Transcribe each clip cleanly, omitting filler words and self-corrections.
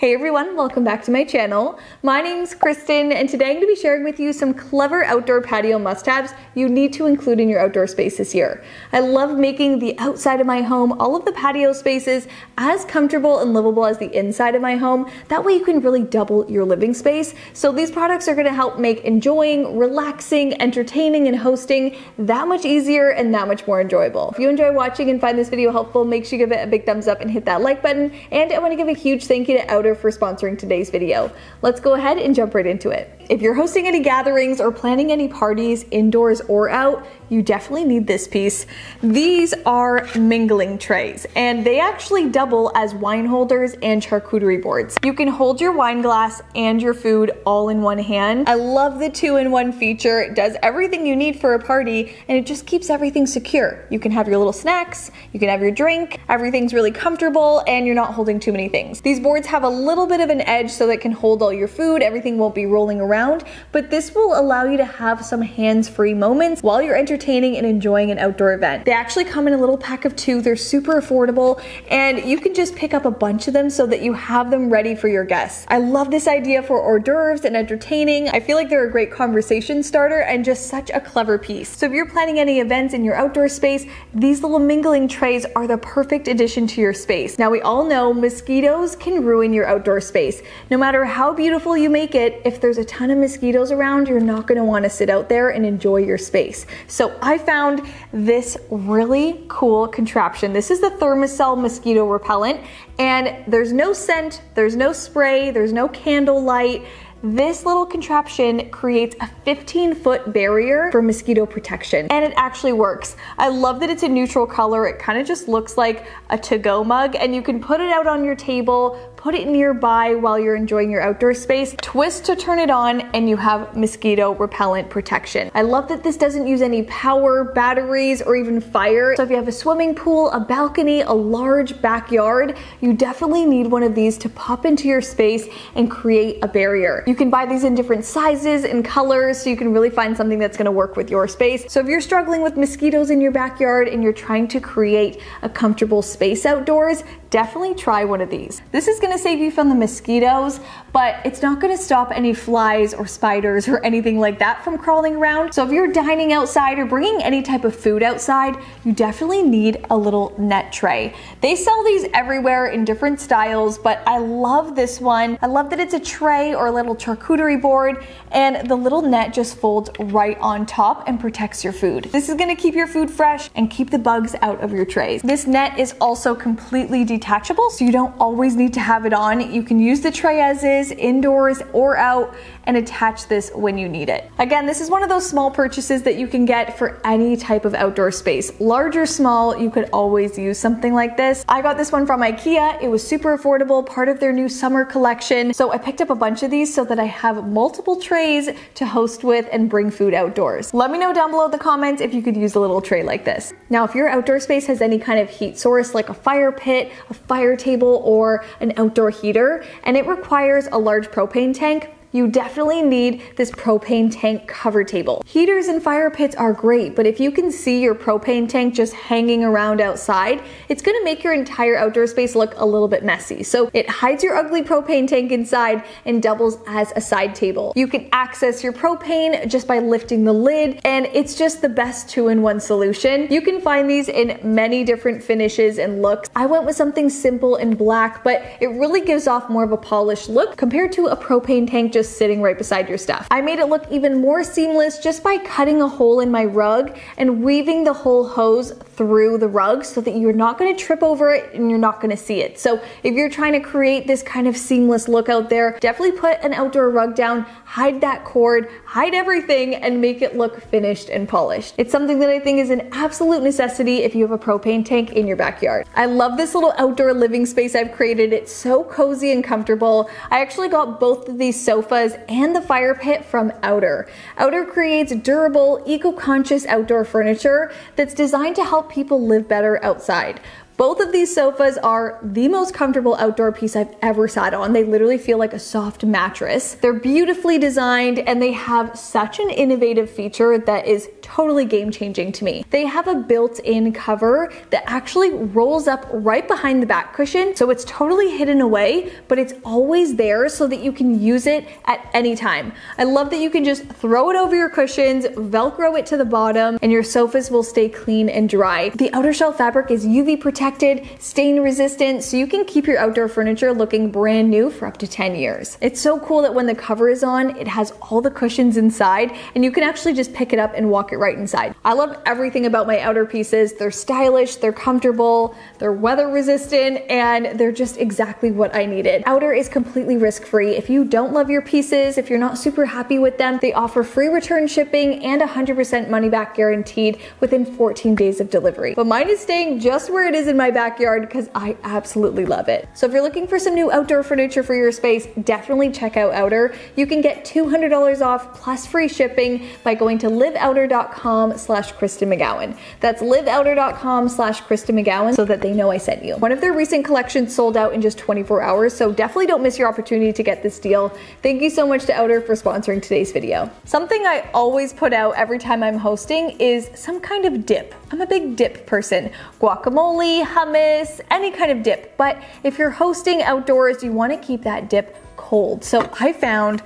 Hey everyone, welcome back to my channel. My name's Kristen and today I'm going to be sharing with you some clever outdoor patio must-haves you need to include in your outdoor space this year. I love making the outside of my home, all of the patio spaces, as comfortable and livable as the inside of my home. That way you can really double your living space. So these products are going to help make enjoying, relaxing, entertaining, and hosting that much easier and that much more enjoyable. If you enjoy watching and find this video helpful, make sure you give it a big thumbs up and hit that like button. And I want to give a huge thank you to Outer for sponsoring today's video. Let's go ahead and jump right into it. If you're hosting any gatherings or planning any parties, indoors or out, you definitely need this piece. These are mingling trays, and they actually double as wine holders and charcuterie boards. You can hold your wine glass and your food all in one hand. I love the 2-in-1 feature. It does everything you need for a party, and it just keeps everything secure. You can have your little snacks, you can have your drink, everything's really comfortable, and you're not holding too many things. These boards have a little bit of an edge so that it can hold all your food. Everything won't be rolling around, but this will allow you to have some hands-free moments while you're entertaining and enjoying an outdoor event. They actually come in a little pack of 2. They're super affordable, and you can just pick up a bunch of them so that you have them ready for your guests. I love this idea for hors d'oeuvres and entertaining. I feel like they're a great conversation starter and just such a clever piece. So if you're planning any events in your outdoor space, these little mingling trays are the perfect addition to your space. Now we all know mosquitoes can ruin your outdoor space. No matter how beautiful you make it, if there's a ton of mosquitoes around, you're not going to want to sit out there and enjoy your space. So I found this really cool contraption. This is the Thermacell mosquito repellent, and there's no scent, there's no spray, there's no candle light. This little contraption creates a 15-foot barrier for mosquito protection, and it actually works. I love that it's a neutral color. It kind of just looks like a to-go mug, and you can put it out on your table, put it nearby while you're enjoying your outdoor space, twist to turn it on, and you have mosquito repellent protection. I love that this doesn't use any power, batteries, or even fire. So if you have a swimming pool, a balcony, a large backyard, you definitely need one of these to pop into your space and create a barrier. You can buy these in different sizes and colors, so you can really find something that's going to work with your space. So if you're struggling with mosquitoes in your backyard and you're trying to create a comfortable space outdoors, definitely try one of these. This is going to save you from the mosquitoes, but it's not going to stop any flies or spiders or anything like that from crawling around. So if you're dining outside or bringing any type of food outside, you definitely need a little net tray. They sell these everywhere in different styles, but I love this one. I love that it's a tray or a little charcuterie board, and the little net just folds right on top and protects your food. This is going to keep your food fresh and keep the bugs out of your trays. This net is also completely detachable, so you don't always need to have it on. You can use the tray as is, indoors or out, and attach this when you need it. Again, this is one of those small purchases that you can get for any type of outdoor space. Large or small, you could always use something like this. I got this one from IKEA. It was super affordable, part of their new summer collection. So I picked up a bunch of these so that I have multiple trays to host with and bring food outdoors. Let me know down below in the comments if you could use a little tray like this. Now, if your outdoor space has any kind of heat source like a fire pit, a fire table, or an outdoor heater, and it requires a large propane tank, you definitely need this propane tank cover table. Heaters and fire pits are great, but if you can see your propane tank just hanging around outside, it's gonna make your entire outdoor space look a little bit messy. So it hides your ugly propane tank inside and doubles as a side table. You can access your propane just by lifting the lid, and it's just the best 2-in-1 solution. You can find these in many different finishes and looks. I went with something simple and black, but it really gives off more of a polished look compared to a propane tank just sitting right beside your stuff. I made it look even more seamless just by cutting a hole in my rug and weaving the whole hose through the rug so that you're not going to trip over it and you're not going to see it. So if you're trying to create this kind of seamless look out there, definitely put an outdoor rug down, hide that cord, hide everything, and make it look finished and polished. It's something that I think is an absolute necessity if you have a propane tank in your backyard. I love this little outdoor living space I've created. It's so cozy and comfortable. I actually got both of these sofas and the fire pit from Outer. Outer creates durable, eco-conscious outdoor furniture that's designed to help people live better outside. Both of these sofas are the most comfortable outdoor piece I've ever sat on. They literally feel like a soft mattress. They're beautifully designed, and they have such an innovative feature that is totally game-changing to me. They have a built-in cover that actually rolls up right behind the back cushion, so it's totally hidden away, but it's always there so that you can use it at any time. I love that you can just throw it over your cushions, Velcro it to the bottom, and your sofas will stay clean and dry. The outer shell fabric is UV protected, stain resistant, so you can keep your outdoor furniture looking brand new for up to 10 years. It's so cool that when the cover is on, it has all the cushions inside, and you can actually just pick it up and walk it right inside. I love everything about my outer pieces. They're stylish, they're comfortable, they're weather resistant, and they're just exactly what I needed. Outer is completely risk-free. If you don't love your pieces, if you're not super happy with them, they offer free return shipping and 100% money back guaranteed within 14 days of delivery. But mine is staying just where it is in my backyard because I absolutely love it. So if you're looking for some new outdoor furniture for your space, definitely check out Outer. You can get $200 off plus free shipping by going to liveouter.com/Kristen McGowan. That's liveouter.com/Kristen McGowan so that they know I sent you. One of their recent collections sold out in just 24 hours, so definitely don't miss your opportunity to get this deal. Thank you so much to Outer for sponsoring today's video. Something I always put out every time I'm hosting is some kind of dip. I'm a big dip person. Guacamole, hummus, any kind of dip. But if you're hosting outdoors, you want to keep that dip cold. So I found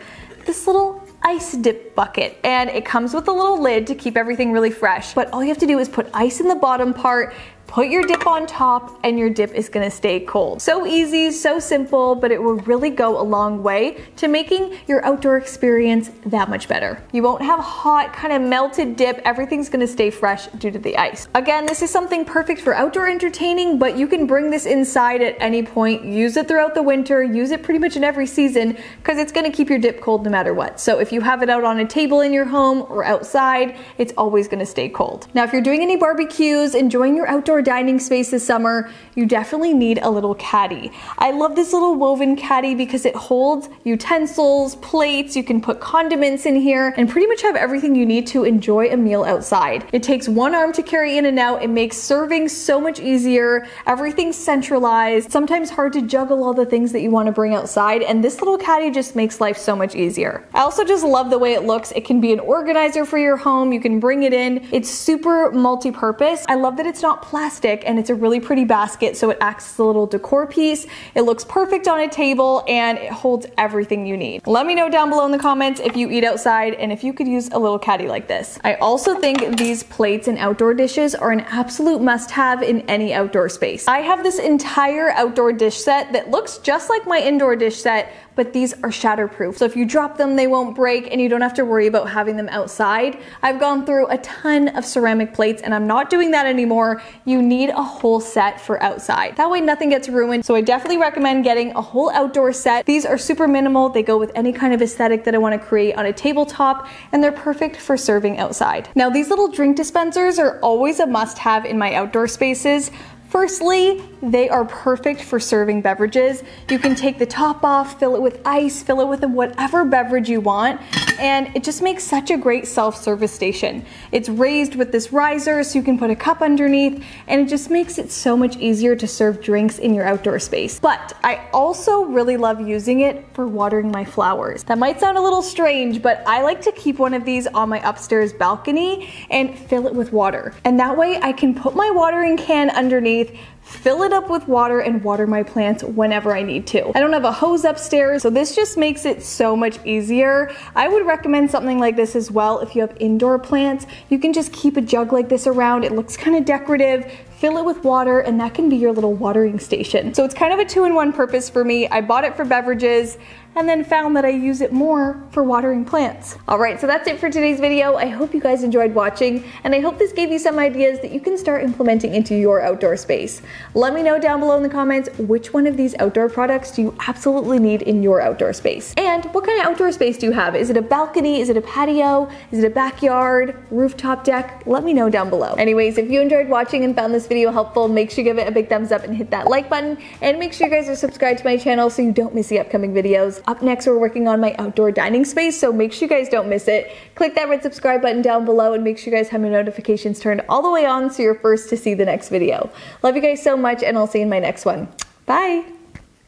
this little ice dip bucket, and it comes with a little lid to keep everything really fresh. But all you have to do is put ice in the bottom part, put your dip on top, and your dip is gonna stay cold. So easy, so simple, but it will really go a long way to making your outdoor experience that much better. You won't have hot, kind of melted dip. Everything's gonna stay fresh due to the ice. Again, this is something perfect for outdoor entertaining, but you can bring this inside at any point. Use it throughout the winter, use it pretty much in every season, because it's gonna keep your dip cold no matter what. So if you have it out on a table in your home or outside, it's always gonna stay cold. Now, if you're doing any barbecues, enjoying your outdoor dining space this summer, you definitely need a little caddy. I love this little woven caddy because it holds utensils, plates, you can put condiments in here, and pretty much have everything you need to enjoy a meal outside. It takes one arm to carry in and out. It makes serving so much easier. Everything's centralized. Sometimes hard to juggle all the things that you want to bring outside, and this little caddy just makes life so much easier. I also just love the way it looks. It can be an organizer for your home. You can bring it in. It's super multi-purpose. I love that it's not plastic, and it's a really pretty basket, so it acts as a little decor piece. It looks perfect on a table, and it holds everything you need. Let me know down below in the comments if you eat outside and if you could use a little caddy like this. I also think these plates and outdoor dishes are an absolute must-have in any outdoor space. I have this entire outdoor dish set that looks just like my indoor dish set, but these are shatterproof. So if you drop them, they won't break, and you don't have to worry about having them outside. I've gone through a ton of ceramic plates, and I'm not doing that anymore. You need a whole set for outside. That way nothing gets ruined. So I definitely recommend getting a whole outdoor set. These are super minimal. They go with any kind of aesthetic that I want to create on a tabletop, and they're perfect for serving outside. Now, these little drink dispensers are always a must-have in my outdoor spaces. Firstly, they are perfect for serving beverages. You can take the top off, fill it with ice, fill it with whatever beverage you want, and it just makes such a great self-service station. It's raised with this riser so you can put a cup underneath, and it just makes it so much easier to serve drinks in your outdoor space. But I also really love using it for watering my flowers. That might sound a little strange, but I like to keep one of these on my upstairs balcony and fill it with water. And that way I can put my watering can underneath, fill it up with water, and water my plants whenever I need to. I don't have a hose upstairs, so this just makes it so much easier. I would recommend something like this as well if you have indoor plants. You can just keep a jug like this around. It looks kind of decorative. Fill it with water, and that can be your little watering station. So it's kind of a two-in-one purpose for me. I bought it for beverages and then found that I use it more for watering plants. All right, so that's it for today's video. I hope you guys enjoyed watching, and I hope this gave you some ideas that you can start implementing into your outdoor space. Let me know down below in the comments which one of these outdoor products do you absolutely need in your outdoor space. And what kind of outdoor space do you have? Is it a balcony? Is it a patio? Is it a backyard? Rooftop deck? Let me know down below. Anyways, if you enjoyed watching and found this video helpful, make sure you give it a big thumbs up and hit that like button, and make sure you guys are subscribed to my channel so you don't miss the upcoming videos. Up next, we're working on my outdoor dining space, so make sure you guys don't miss it. Click that red subscribe button down below, and make sure you guys have your notifications turned all the way on so you're first to see the next video. Love you guys so much, and I'll see you in my next one. Bye!